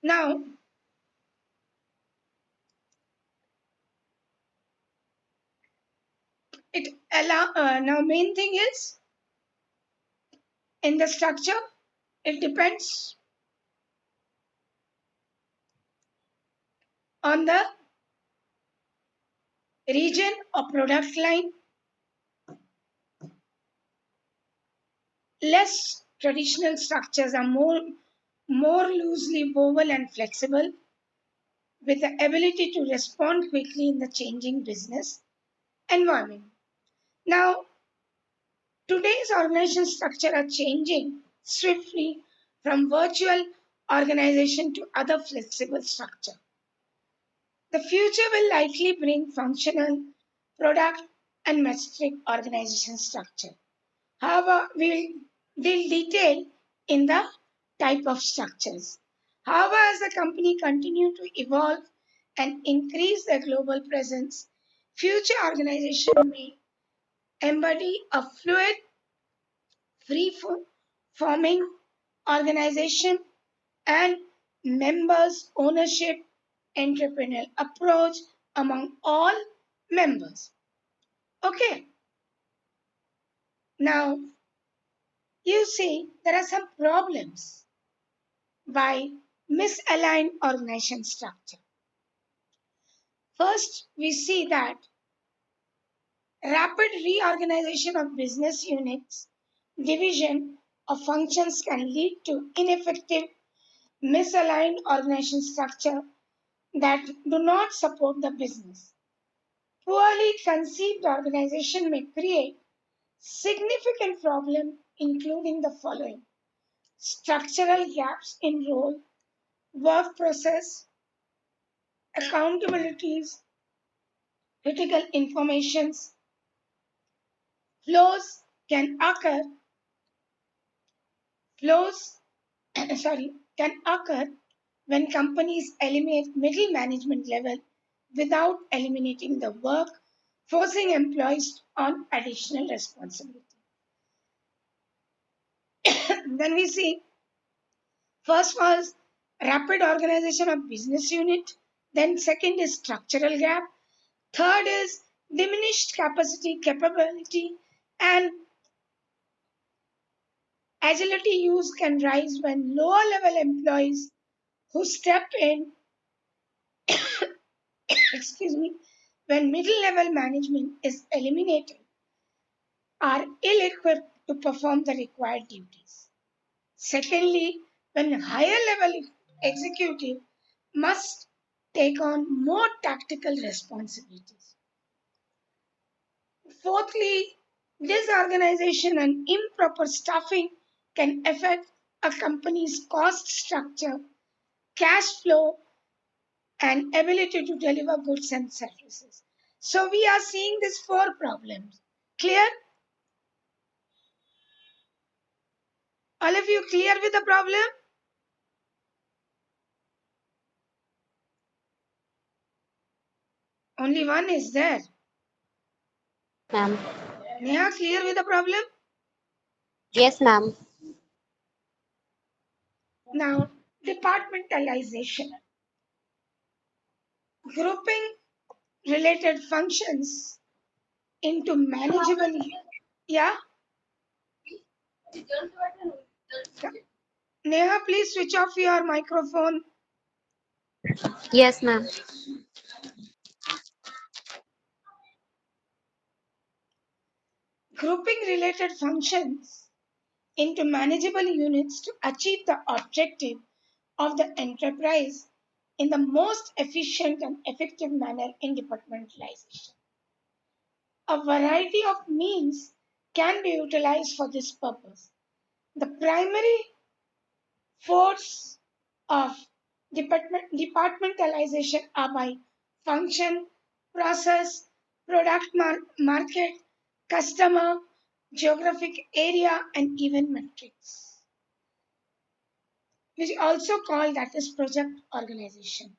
Now, now main thing is in the structure, it depends on the region or product line. Less traditional structures are more loosely woven and flexible with the ability to respond quickly in the changing business environment. Now, today's organization structure are changing swiftly from virtual organization to other flexible structure. The future will likely bring functional, product, and metric organization structure. However, we'll detail in the type of structures. However, as the company continue to evolve and increase their global presence, future organization may embody a fluid, free-forming organization and members' ownership entrepreneurial approach among all members. Okay, now you see there are some problems by misaligned organization structure. First, we see that rapid reorganization of business units, division of functions can lead to ineffective, misaligned organization structure that do not support the business. Poorly conceived organization may create significant problems including the following: structural gaps in role, work process, accountabilities, critical informations, flows can occur, flows can occur when companies eliminate middle management level without eliminating the work, forcing employees on additional responsibility. Then we see first was rapid organization of business unit, then second is structural gap, third is diminished capacity, capability, and agility use can rise when lower level employees who step in, excuse me, when middle level management is eliminated, are ill equipped to perform the required duties. Secondly, when higher level executive must take on more tactical responsibilities. Fourthly, disorganization and improper staffing can affect a company's cost structure, cash flow, and ability to deliver goods and services. So we are seeing these four problems. Clear? All of you clear with the problem? Only one is there. Ma'am. Neha, clear with the problem? Yes, ma'am. Now, departmentalization. Grouping related functions into manageable. Yeah? Neha, please switch off your microphone. Yes, ma'am. Grouping related functions into manageable units to achieve the objective of the enterprise in the most efficient and effective manner in departmentalization. A variety of means can be utilized for this purpose. The primary force of departmentalization are by function, process, market, customer, geographic area, and even metrics, which also called that as project organization.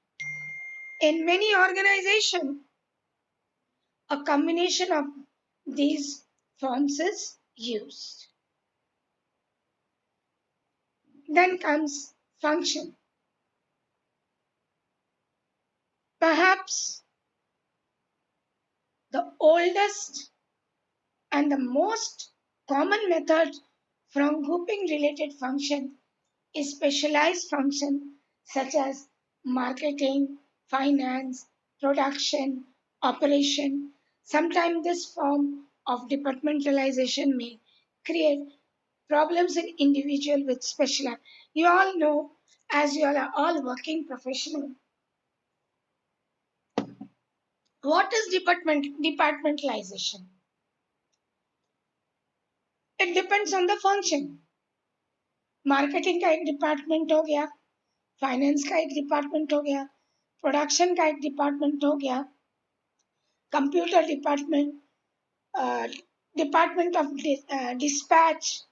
In many organizations, a combination of these forms is used. Then comes function. Perhaps the oldest and the most common method from grouping related function is specialized function such as marketing, finance, production, operation. Sometimes this form of departmentalization may create problems in individual with special. You all know, as you all are all working professional, what is departmentalization? It depends on the function. Marketing का एक department हो गया, finance का एक department हो गया, production का एक डिपार्टमेंट हो गया, computer department, department of dispatch.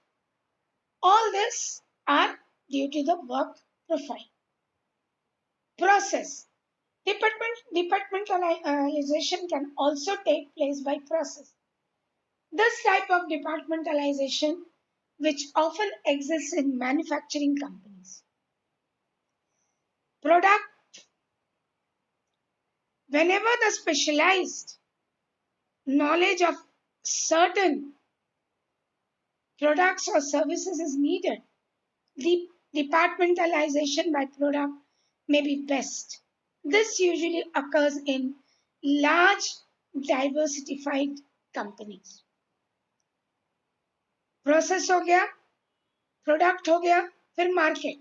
All this are due to the work profile. Process. Departmentalization can also take place by process. This type of departmentalization, which often exists in manufacturing companies. Product. Whenever the specialized knowledge of certain products or services is needed, the departmentalization by product may be best. This usually occurs in large diversified companies. Process हो गया, product हो गया, फिर market.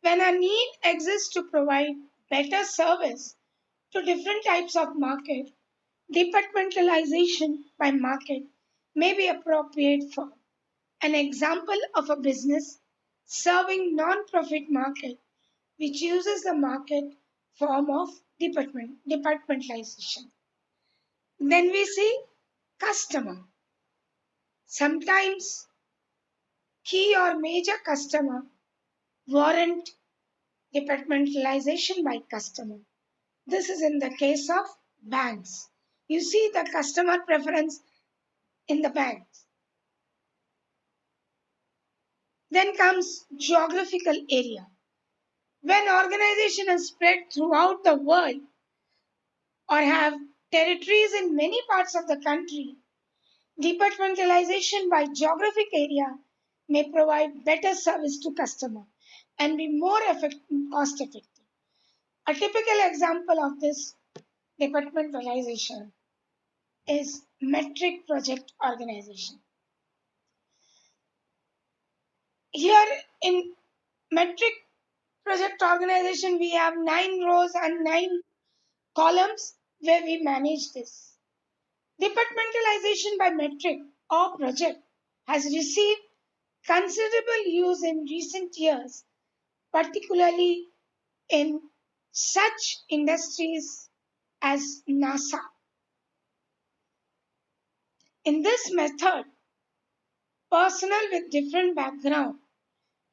When a need exists to provide better service to different types of market, departmentalization by market may be appropriate for an example of a business serving non-profit market which uses the market form of departmentalization. Then we see customer. Sometimes key or major customer warrant departmentalization by customer. This is in the case of banks. You see the customer preference in the banks. Then comes geographical area. When organization is spread throughout the world or have territories in many parts of the country, departmentalization by geographic area may provide better service to customer and be more cost effective. A typical example of this departmentalization is metric project organization. Here in metric project organization, we have 9 rows and 9 columns where we manage this. Departmentalization by metric or project has received considerable use in recent years, particularly in such industries as NASA. In this method, personnel with different background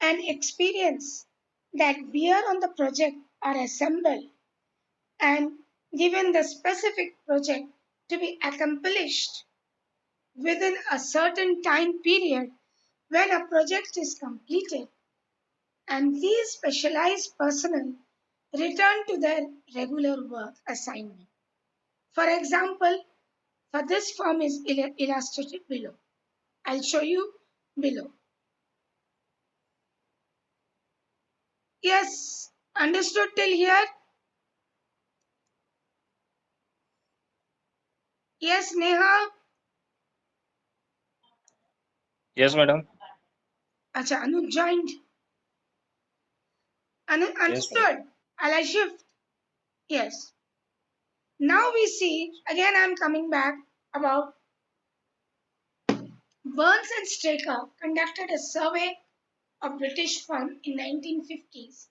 and experience that bear on the project are assembled and given the specific project to be accomplished within a certain time period when a project is completed, and these specialized personnel return to their regular work assignment. For example, for this form is illustrated below. I'll show you below. Yes, understood till here? Yes, Neha? Yes, madam. Acha, Anu joined. Yes, madam. Understood? I'll shift. Yes. Now we see, again I'm coming back about Burns and Straker conducted a survey of British firm in 1950s.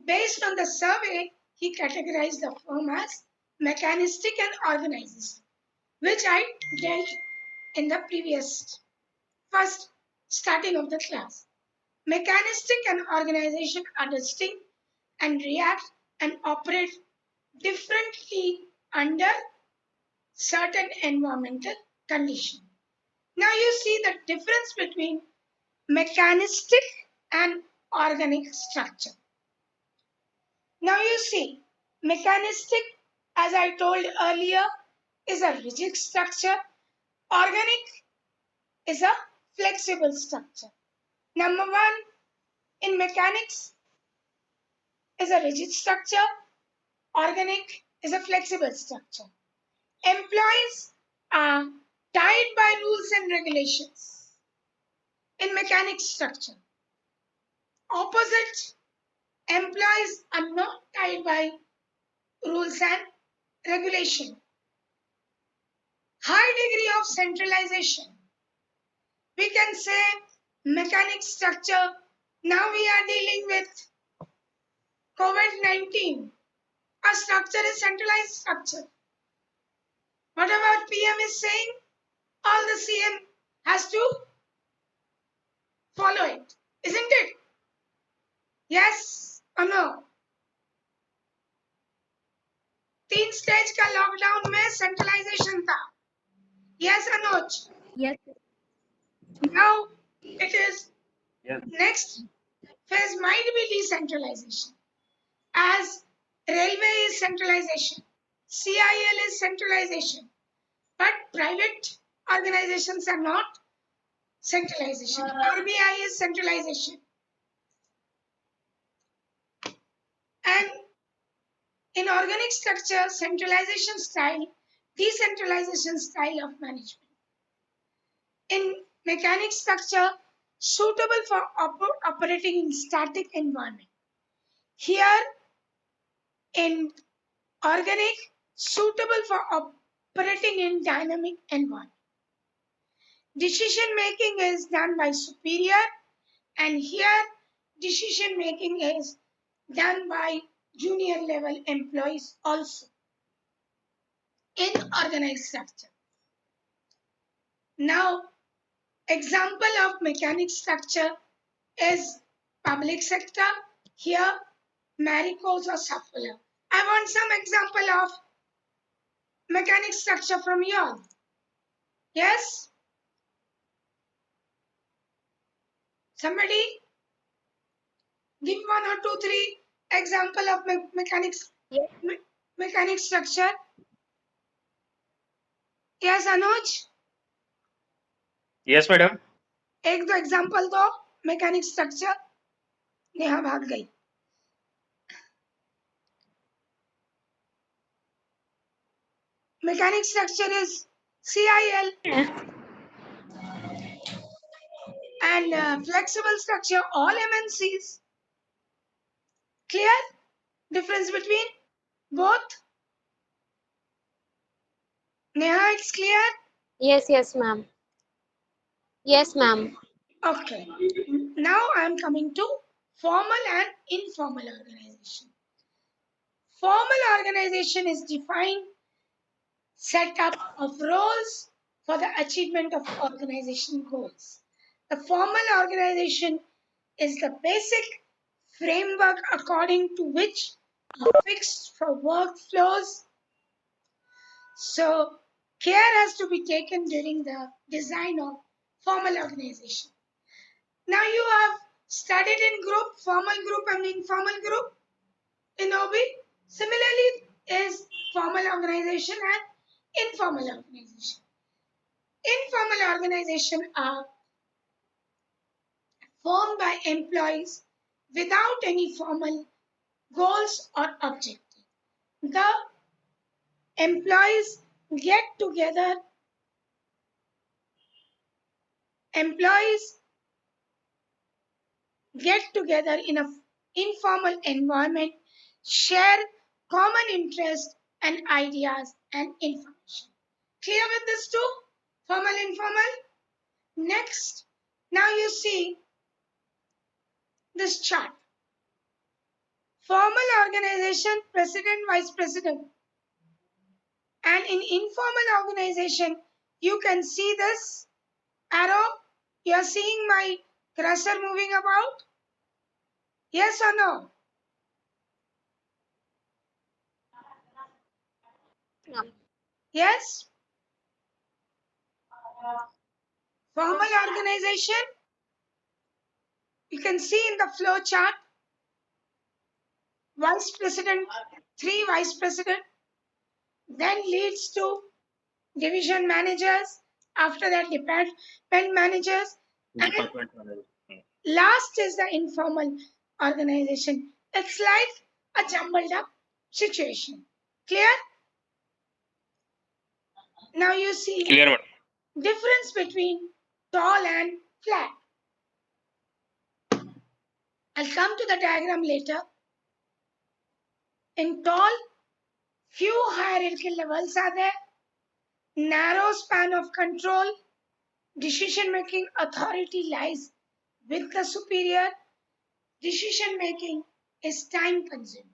Based on the survey, he categorized the firm as mechanistic and organized, which I dealt in the previous first starting of the class. Mechanistic and organization are distinct and react and operate differently under certain environmental conditions. Now you see the difference between mechanistic and organic structure. Now you see, mechanistic, as I told earlier, is a rigid structure. Organic is a flexible structure. Number one in mechanics is a rigid structure. Organic is a flexible structure. Employees are tied by rules and regulations in mechanics structure. Opposite, employees are not tied by rules and regulation. High degree of centralization. We can say mechanics structure. Now we are dealing with COVID-19. Our structure is centralized structure. Whatever PM is saying, all the CM has to follow it. Isn't it? Yes or no? 3 stage का lockdown में centralisation था. Yes, Anuj. Yes. Now it is Yes. next phase might be decentralization. As railway is centralization, CIL is centralization, but private organizations are not centralization. RBI is centralization. And in organic structure, centralization style, decentralization style of management. In mechanic structure, suitable for operating in static environment. Here in organic, suitable for operating in dynamic environment. Decision making is done by superior, and here decision making is done by junior level employees also in organized structure. Now, example of mechanic structure is public sector. Here, Marico's or Saffola. I want some example of mechanic structure from you all. Yes? Somebody give 1 or 2, 3 example of Yes. mechanic structure. Yes, Anuj? Yes, madam. एक दो example दो mechanic structure. Neha भाग गई. Mechanic structure is CIL and flexible structure all MNCs. Clear? Difference between both? Neha, it's clear? Yes, yes, ma'am. Yes, ma'am. Okay. Now I am coming to formal and informal organization. Formal organization is defined setup of roles for the achievement of organization goals. The formal organization is the basic framework according to which are fixed for workflows. So care has to be taken during the design of formal organization. Now you have studied in group, formal group and informal group in OB. Similarly is formal organization and informal organization. Informal organizations are formed by employees without any formal goals or objective. The employees get together, employees get together in an informal environment, share common interests and ideas and information. Clear with this too? Formal, informal? Next, now you see this chart. Formal organization, president, vice president. And in informal organization, you can see this arrow. You are seeing my cursor moving about? Yes or no? Ma'am. Yes? Formal organization, you can see in the flow chart. vice president, 3 vice president, then leads to division managers, after that department managers, and Department manager. last is the informal organization. It's like a jumbled up situation. Clear? Now you see Clear, madam. difference between tall and flat. I'll come to the diagram later. In tall, few hierarchical levels are there, narrow span of control, decision making authority lies with the superior, decision making is time consuming.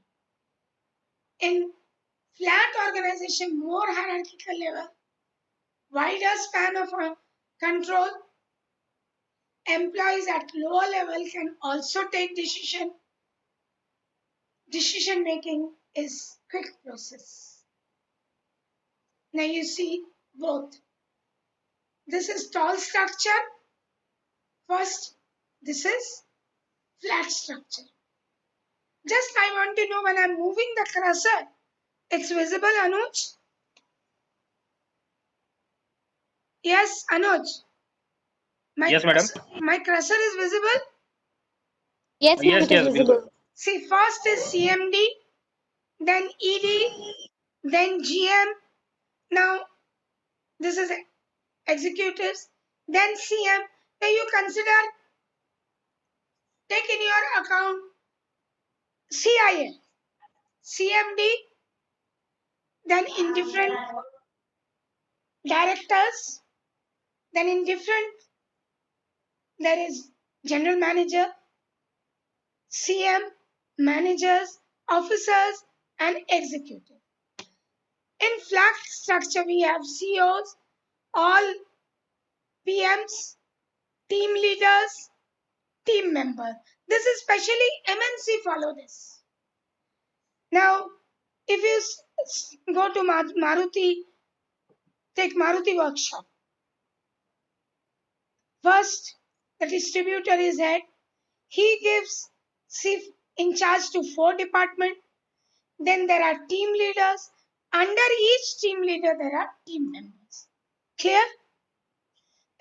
In flat organization, more hierarchical level, wider span of control, employees at lower level can also take decision. Decision making is quick process. Now you see both. This is tall structure. First, this is flat structure. Just I want to know when I'm moving the cursor, it's visible, Anuj? Yes, Anuj. Yes, madam. My cursor is visible. Yes, ma'am, Yes, it is yes, visible. visible. See, first is CMD, then ED, then GM. Now, this is executives, then CM. Now, you consider, take in your account CIL, CMD, then in different directors, then in different, there is general manager, CM, managers, officers, and executive. In flat structure, we have CEOs, all PMs, team leaders, team member. This is especially MNC follow this. Now, if you go to Maruti, take Maruti workshop. First, the distributor is head. He gives chief in charge to 4 departments. Then there are team leaders. Under each team leader, there are team members. Clear?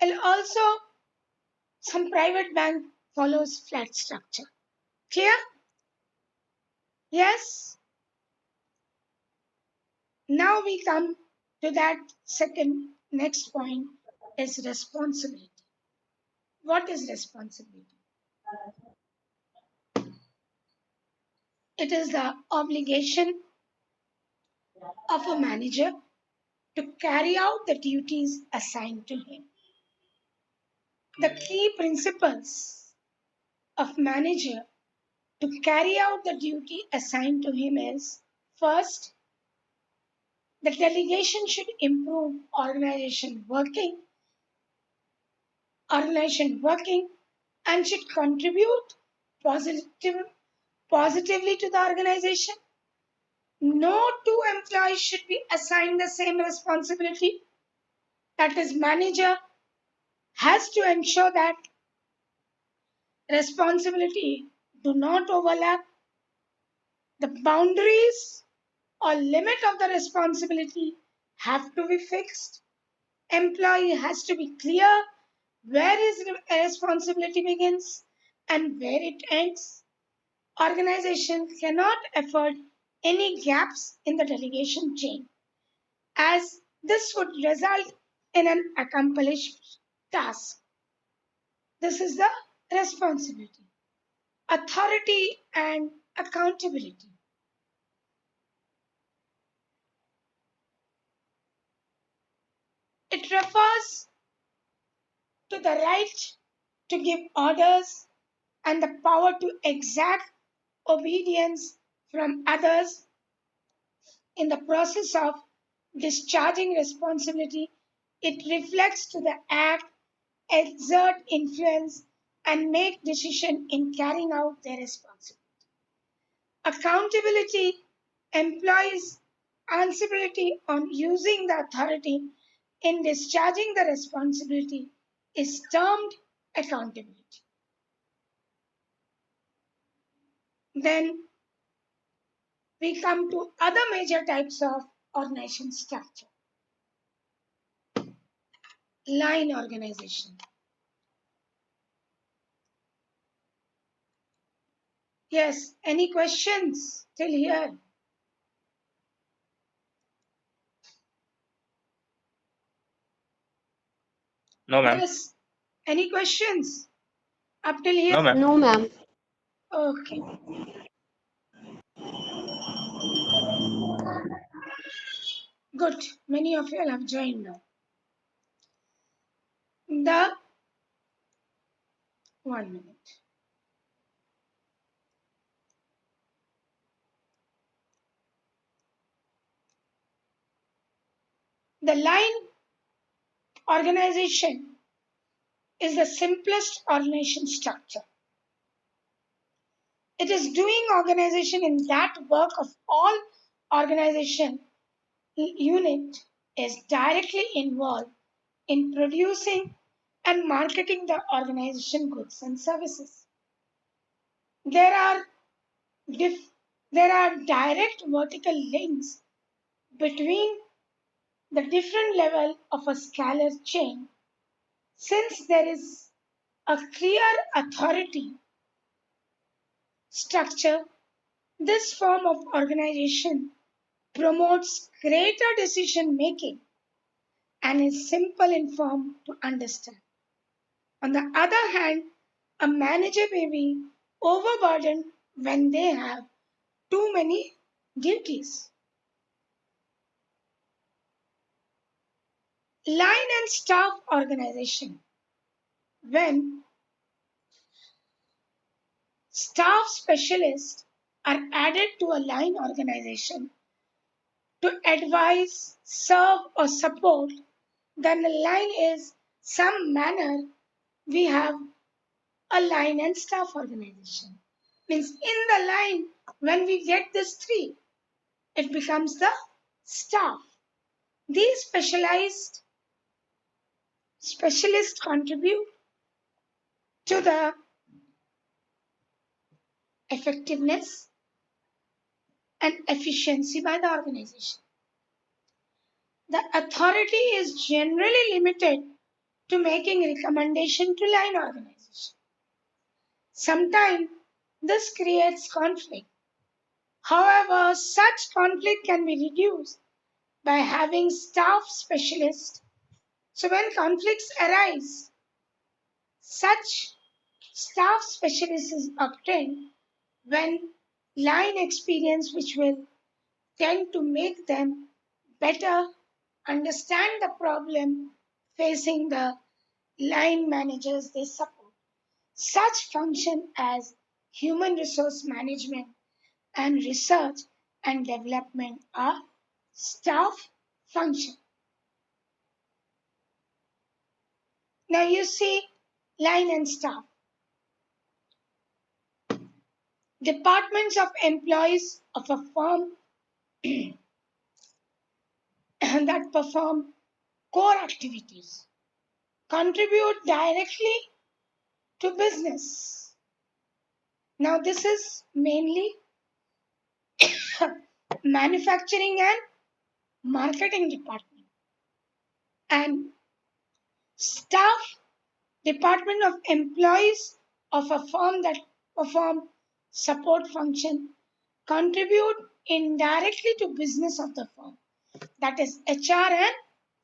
And also, some private bank follows flat structure. Clear? Yes? Now we come to that second next point is responsibility. What is responsibility? It is the obligation of a manager to carry out the duties assigned to him. The key principles of manager to carry out the duty assigned to him is first, the delegation should improve organization working and should contribute positive, positively to the organization. No two employees should be assigned the same responsibility. That is, manager has to ensure that responsibility do not overlap. The boundaries or limit of the responsibility have to be fixed. Employee has to be clear where his responsibility begins and where it ends. Organization cannot afford any gaps in the delegation chain, as this would result in an accomplished task. This is the responsibility, authority, and accountability. It refers to the right to give orders and the power to exact obedience from others in the process of discharging responsibility. It reflects to the act, exert influence, and make decision in carrying out their responsibility. Accountability employs answerability on using the authority in discharging the responsibility is termed accountability. Then we come to other major types of organization structure. Line organization. Yes, any questions till here? No, ma'am. Yes, any questions up till here? No, ma'am. No, ma'am. Okay. Good. Many of you have joined now. The 1 minute. The line organization is the simplest organization structure. It is doing organization in that work of all organization unit is directly involved in producing and marketing the organization goods and services. There are dif- there are direct vertical links between the different level of a scalar chain since there is a clear authority structure. This form of organization promotes greater decision making and is simple in form to understand. On the other hand, a manager may be overburdened when they have too many duties. Line and staff organization. When staff specialists are added to a line organization to advise, serve, or support, then the line is some manner we have a line and staff organization. Means in the line, when we get this three, it becomes the staff. These specialists contribute to the effectiveness and efficiency by the organization. The authority is generally limited to making recommendation to line organization. Sometimes this creates conflict. However, such conflict can be reduced by having staff specialists. So when conflicts arise, such staff specialists is obtained when line experience which will tend to make them better understand the problem facing the line managers they support. Such function as human resource management and research and development are staff function. Now you see line and staff. Departments of employees of a firm that perform core activities contribute directly to business. Now this is mainly manufacturing and marketing department and staff department of employees of a firm that perform support function contribute indirectly to business of the firm, that is HR and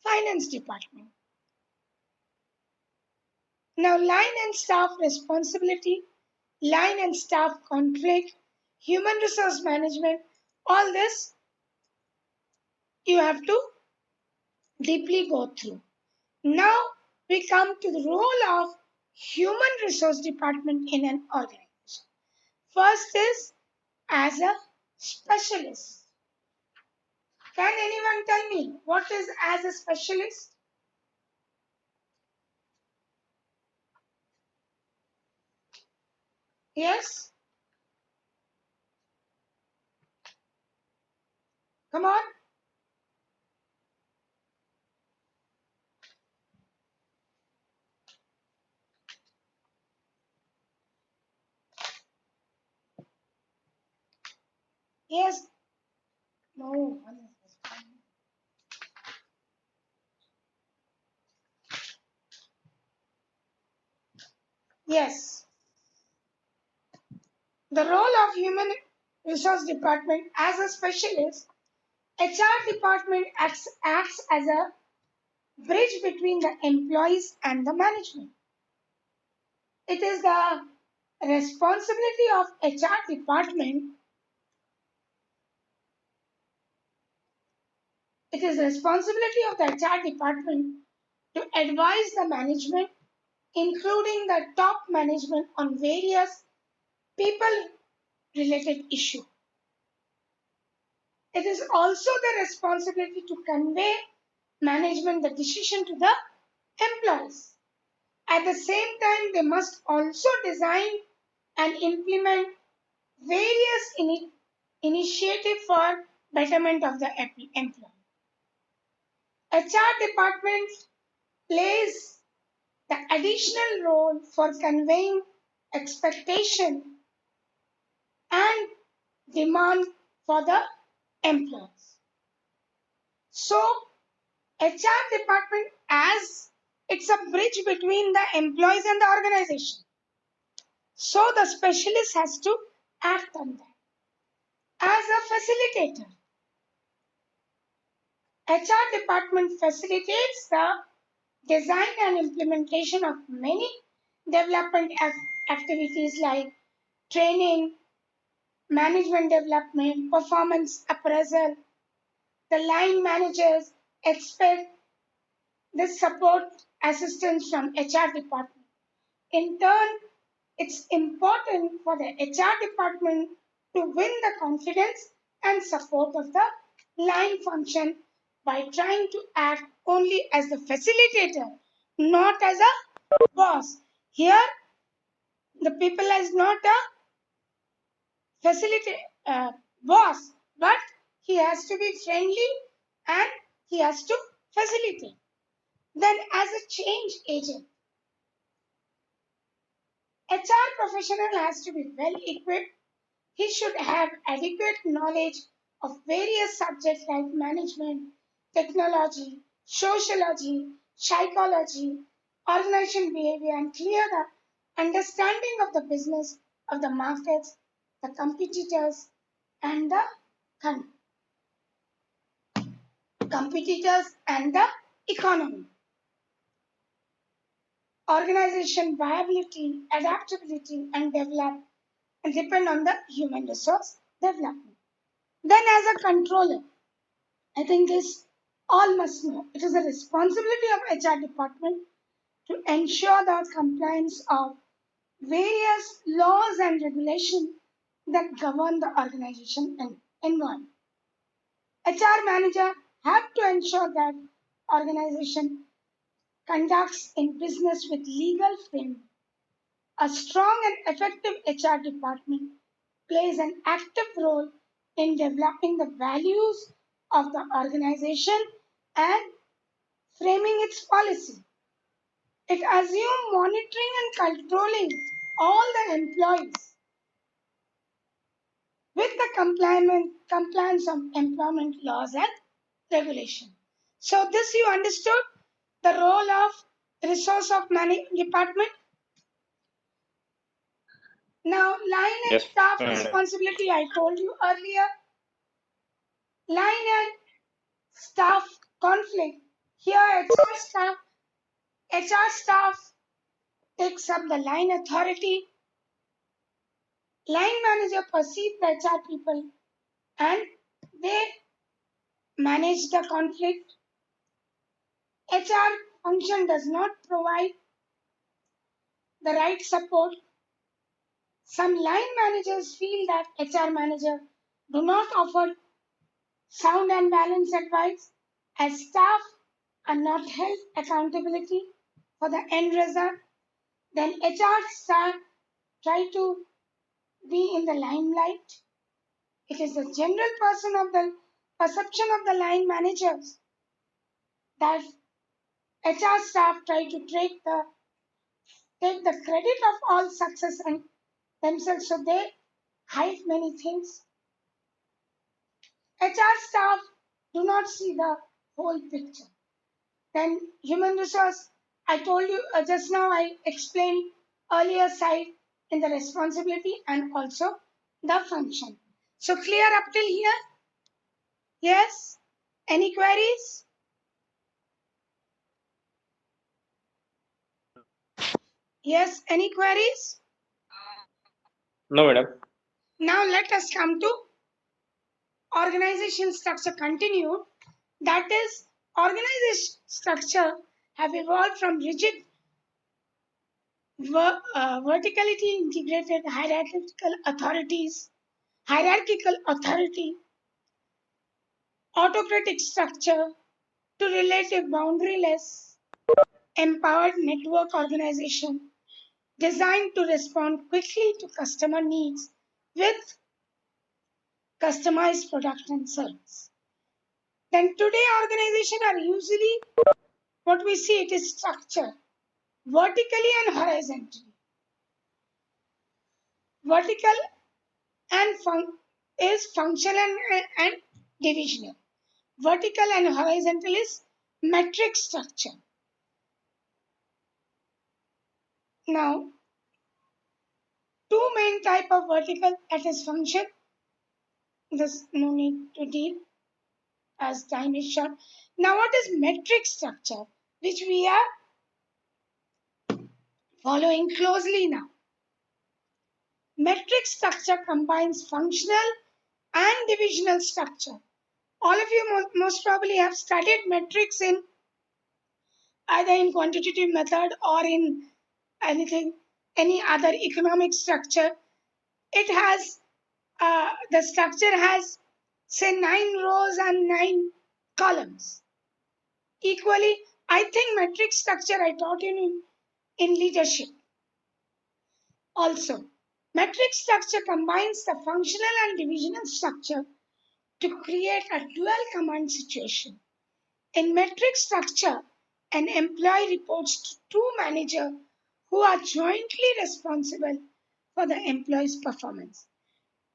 finance department. Now line and staff responsibility, line and staff conflict, human resource management, all this you have to deeply go through. Now we come to the role of human resource department in an organization. First is as a specialist. Can anyone tell me what is as a specialist? Yes? Come on. Yes. No. Yes. The role of human resource department as a specialist, HR department acts as a bridge between the employees and the management. It is the responsibility of HR department. It is the responsibility of the HR department to advise the management, including the top management, on various people related issues. It is also the responsibility to convey management the decision to the employees. At the same time, they must also design and implement various initiatives for betterment of the employee. HR department plays the additional role for conveying expectation and demand for the employees. So, HR department as it's a bridge between the employees and the organization. So the specialist has to act on that. As a facilitator, HR department facilitates the design and implementation of many development activities like training, management development, performance appraisal. The line managers expect this support assistance from HR department. In turn, it's important for the HR department to win the confidence and support of the line function by trying to act only as the facilitator, not as a boss. Here, the people is not a boss, but he has to be friendly and he has to facilitate. Then, as a change agent, HR professional has to be well equipped. He should have adequate knowledge of various subjects like management, technology, sociology, psychology, organization behavior, and clear the understanding of the business, of the markets, the competitors, and the economy. Organization viability, adaptability, and develop and depend on the human resource development. Then, as a controller, I think this all must know. It is a responsibility of HR department to ensure the compliance of various laws and regulations that govern the organization and environment. HR manager have to ensure that organization conducts in business with legal framework. A strong and effective HR department plays an active role in developing the values of the organization and framing its policy. It assumes monitoring and controlling all the employees with the compliance of employment laws and regulation. So this you understood the role of resource of management department. Now line and Yes, staff madam. responsibility I told you earlier. Line and staff conflict. Here HR staff takes up the line authority. Line manager perceive the HR people and they manage the conflict. HR function does not provide the right support. Some line managers feel that HR manager do not offer sound and balanced advice as staff are not held accountability for the end result. Then HR staff try to be in the limelight. It is the general person of the perception of the line managers that HR staff try to take the credit of all success and themselves, so they hide many things. HR staff do not see the whole picture. Then human resource, I told you just now, I explained earlier side in the responsibility and also the function. So clear up till here? Yes? Any queries? Yes, any queries? No, madam. Now let us come to organization structure continued. That is, organization structure have evolved from rigid vertically integrated hierarchical authority, autocratic structure to relative boundaryless, empowered network organization designed to respond quickly to customer needs with customized product and service. Then today organizations are usually what we see it is structure vertically and horizontally. Vertical and is functional and divisional. Vertical and horizontal is metric structure. Now, two main type of vertical that is function. There's no need to deal as time is short. Now, what is metric structure, which we are following closely now? Metric structure combines functional and divisional structure. All of you most probably have studied metrics in either in quantitative method or in anything, any other economic structure. It has the structure has say 9 rows and 9 columns. Equally, I think metric structure I taught you in leadership. Also, metric structure combines the functional and divisional structure to create a dual command situation. In metric structure, an employee reports to two managers who are jointly responsible for the employee's performance.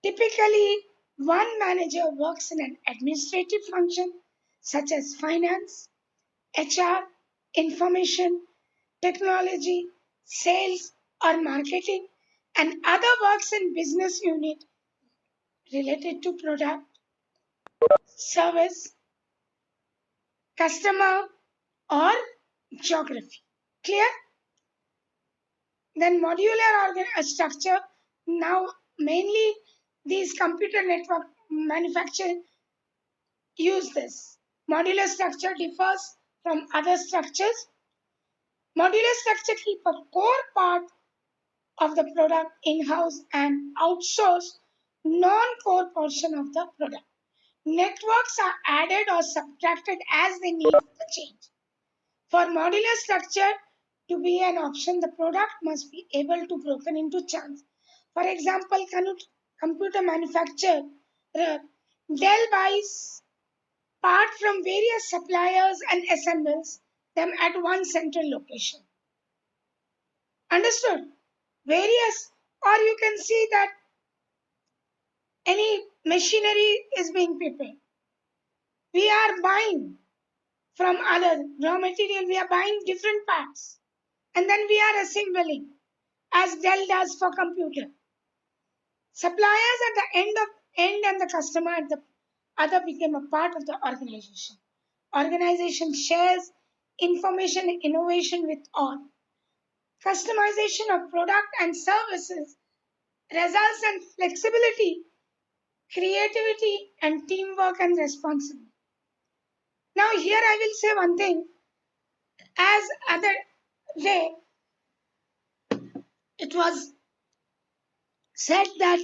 Typically, one manager works in an administrative function such as finance, HR, information, technology, sales, or marketing, and other works in business unit related to product, service, customer, or geography. Clear? Then modular structure. Now mainly these computer network manufacturing use this. Modular structure differs from other structures. Modular structure keep a core part of the product in-house and outsource non-core portion of the product. Networks are added or subtracted as they need the change. For modular structure to be an option, the product must be able to broken into chunks. For example, computer manufacturer Dell buys part from various suppliers and assembles them at one central location. Understood? Various, or you can see that any machinery is being prepared. We are buying from other raw material, we are buying different parts and then we are assembling as Dell does for computer. Suppliers at the end and the customer at the other became a part of the organization. Organization shares information and innovation with all. Customization of product and services results in flexibility, creativity, and teamwork and responsibility. Now here I will say one thing. As other day it was said that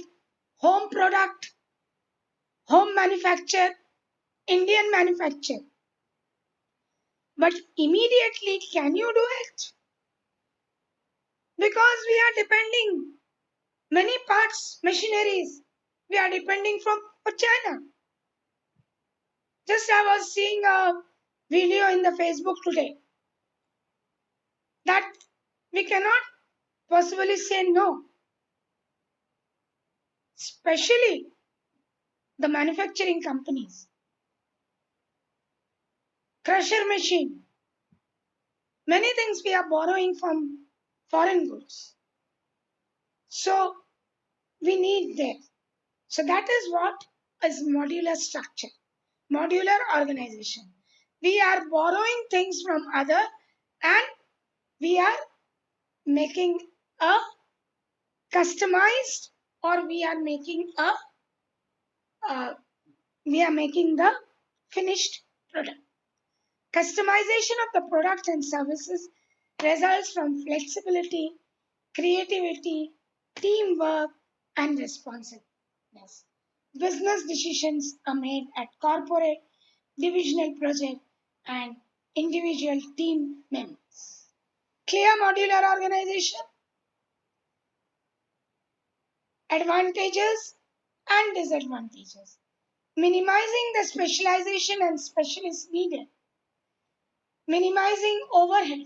home product, home manufacture, Indian manufacture. But immediately, can you do it? Because we are depending many parts, machineries, we are depending from China. Just I was seeing a video in the Facebook today that we cannot possibly say no. Especially the manufacturing companies, crusher machine, many things we are borrowing from foreign goods. So we need that. So that is what is modular structure, modular organization. We are borrowing things from other and we are making a customized or uh, we are making the finished product. Customization of the product and services results from flexibility, creativity, teamwork, and responsiveness. Business decisions are made at corporate, divisional project, and individual team members. Clear modular organization, advantages and disadvantages. Minimizing the specialization and specialists needed. Minimizing overhead,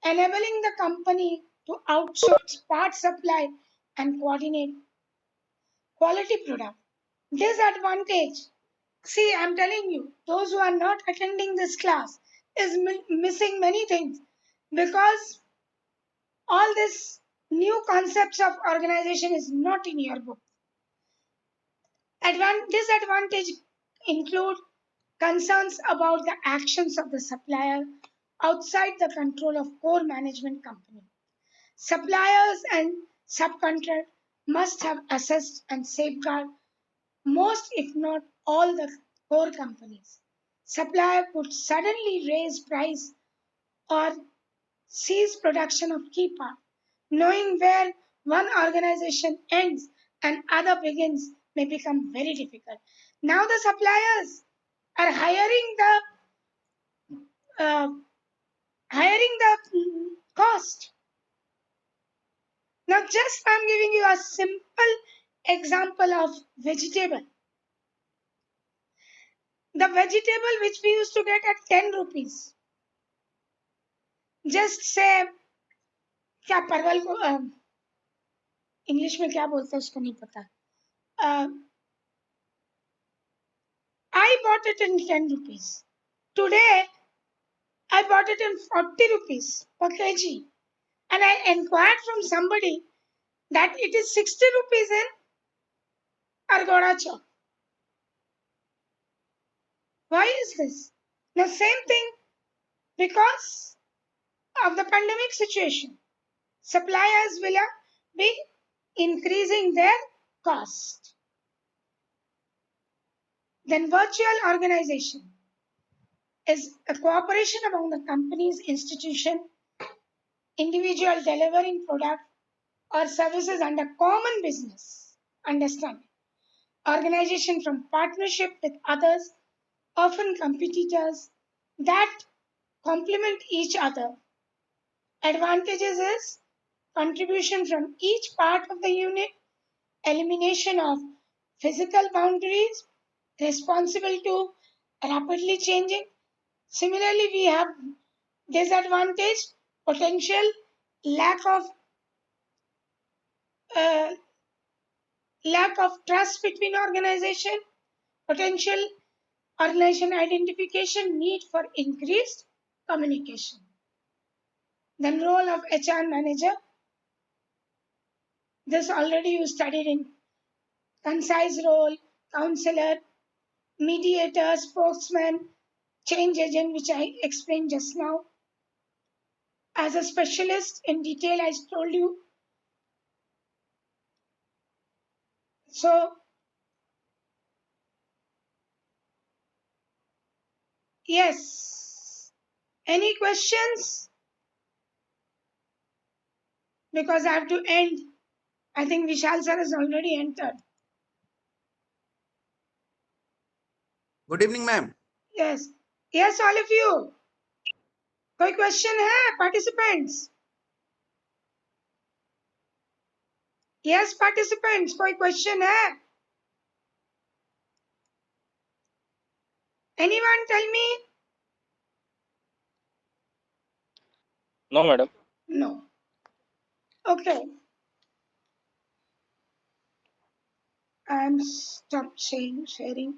enabling the company to outsource part supply and coordinate quality product. Disadvantage. See, I'm telling you, those who are not attending this class is missing many things because all this new concepts of organization is not in your book. Disadvantage include concerns about the actions of the supplier outside the control of core management company. Suppliers and subcontractors must have assessed and safeguard most, if not all, the core companies. Supplier could suddenly raise price or cease production of key part. Knowing where one organization ends and other begins may become very difficult. Now the suppliers are uh, hiring the cost. Now just I'm giving you a simple example of vegetable. The vegetable which we used to get at 10 rupees. Just say क्या परवल को English में क्या बोलते हैं उसको नहीं पता. I bought it in 10 rupees. Today I bought it in 40 rupees per kg. And I inquired from somebody that it is 60 rupees in Argoda Chowk. Why is this? The same thing because of the pandemic situation. Suppliers will be increasing their cost. Then virtual organization is a cooperation among the company's institution, individual delivering product or services under common business understanding. Organization from partnership with others, often competitors, that complement each other. Advantages is contribution from each part of the unit, elimination of physical boundaries, responsible to rapidly changing. Similarly, we have disadvantage, potential, lack of uh, lack of trust between organization, potential organization identification, need for increased communication. Then role of HR manager. This already you studied in concise role, counselor, mediator, spokesman, change agent, which I explained just now. As a specialist in detail, I told you. So, yes. Any questions? Because I have to end. I think Vishal sir has already entered. Good evening, ma'am. Yes. Yes, all of you. कोई question है participants? Yes participants, कोई question है? Anyone tell me? No, madam. No. Okay. I'm stopped sharing.